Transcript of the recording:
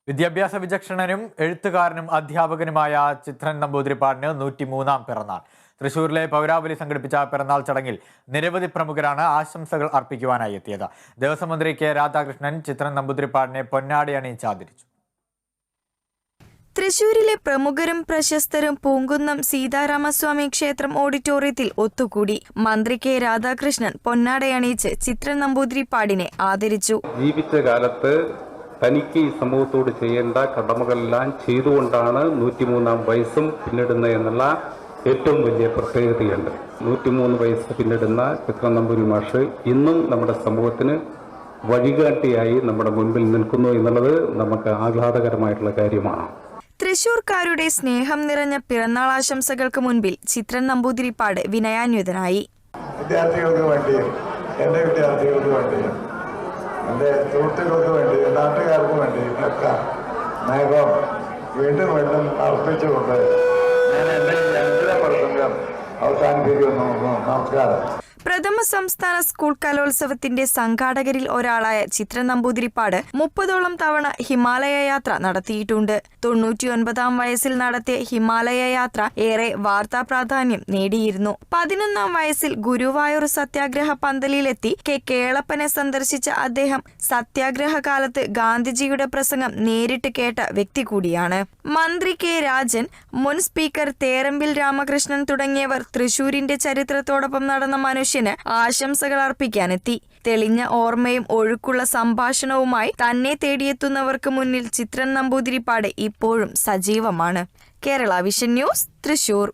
വിദ്യാഭ്യാസ വിചക്ഷണനും എഴുത്തുകാരനും അധ്യാപകനുമായ ചിത്രൻ നമ്പൂതിരിപ്പാടിന് 103-ാം പിറന്നാൾ. തൃശൂരിലെ പൗരാവലി സംഘടിപ്പിച്ച പിറന്നാൾ ചടങ്ങിൽ നിരവധി പ്രമുഖരാണ് ആശംസകൾ അർപ്പിക്കുവാനായി എത്തിയത്. ദേവസ്വം മന്ത്രി കെ രാധാകൃഷ്ണൻ ചിത്രൻ നമ്പൂതിരിപ്പാടിനെ പൊന്നാടി അണിയിച്ച് ആദരിച്ചു. തൃശൂരിലെ പ്രമുഖരും പ്രശസ്തരും പൂങ്കുന്നം സീതാരാമസ്വാമി ക്ഷേത്രം ഓഡിറ്റോറിയത്തിൽ ഒത്തുകൂടി. മന്ത്രി കെ രാധാകൃഷ്ണൻ പൊന്നാടയണിയിച്ച് ചിത്രൻ നമ്പൂതിരിപ്പാടിനെ ആദരിച്ചു. ജീവിച്ച കാലത്ത് തനിക്ക് ഈ സമൂഹത്തോട് ചെയ്യേണ്ട കടമകളെല്ലാം ചെയ്തുകൊണ്ടാണ് 103-ാം വയസ്സും പിന്നിടുന്നത് എന്നുള്ള ഏറ്റവും വലിയ പ്രത്യേകതയുണ്ട്. 103 വയസ്സ് പിന്നിടുന്ന ചിത്രൻ നമ്പൂതിരി മാഷ് ഇന്നും നമ്മുടെ സമൂഹത്തിന് വഴികാട്ടിയായി നമ്മുടെ മുൻപിൽ നിൽക്കുന്നു എന്നുള്ളത് നമുക്ക് ആഹ്ലാദകരമായിട്ടുള്ള കാര്യമാണ്. തൃശൂർക്കാരുടെ സ്നേഹം നിറഞ്ഞ പിറന്നാൾ ആശംസകൾക്ക് മുൻപിൽ ചിത്രൻ നമ്പൂതിരിപ്പാട് വിനയാന്വിതനായി. വിദ്യാർത്ഥികൾക്ക് വേണ്ടിയും എൻ്റെ വിദ്യാർത്ഥികൾക്ക് വേണ്ടിയും എൻ്റെ സുഹൃത്തുക്കൾക്ക് വേണ്ടിയും നാട്ടുകാർക്ക് വേണ്ടിയും ഒക്കെ സ്നേഹം വീണ്ടും വീണ്ടും അർപ്പിച്ചുകൊണ്ട് ഞാൻ എൻ്റെ അഞ്ചര പ്രസംഗം അവസാനിപ്പിക്കുന്നു. നമസ്കാരം. പ്രഥമ സംസ്ഥാന സ്കൂൾ കലോത്സവത്തിന്റെ സംഘാടകരിൽ ഒരാളായ ചിത്രൻ നമ്പൂതിരിപ്പാട് 30ഓളം തവണ ഹിമാലയ യാത്ര നടത്തിയിട്ടുണ്ട്. 99-ാം വയസ്സിൽ നടത്തിയ ഹിമാലയ യാത്ര ഏറെ വാർത്താ പ്രാധാന്യം നേടിയിരുന്നു. 11-ാം വയസ്സിൽ ഗുരുവായൂർ സത്യാഗ്രഹ പന്തലിലെത്തി കേളപ്പനെ സന്ദർശിച്ച അദ്ദേഹം സത്യാഗ്രഹ കാലത്ത് ഗാന്ധിജിയുടെ പ്രസംഗം നേരിട്ട് കേട്ട വ്യക്തി കൂടിയാണ്. മന്ത്രി കെ രാജൻ, മുൻ സ്പീക്കർ തേരമ്പിൽ രാമകൃഷ്ണൻ തുടങ്ങിയവർ തൃശൂരിന്റെ ചരിത്രത്തോടൊപ്പം നടന്ന മനുഷ്യന് ആശംസകൾ അർപ്പിക്കാനെത്തി. തെളിഞ്ഞ ഓർമ്മയും ഒഴുക്കുള്ള സംഭാഷണവുമായി തന്നെ തേടിയെത്തുന്നവർക്ക് മുന്നിൽ ചിത്രൻ നമ്പൂതിരിപ്പാട് ഇപ്പോഴും സജീവമാണ്. Kerala vision news, Thrissur.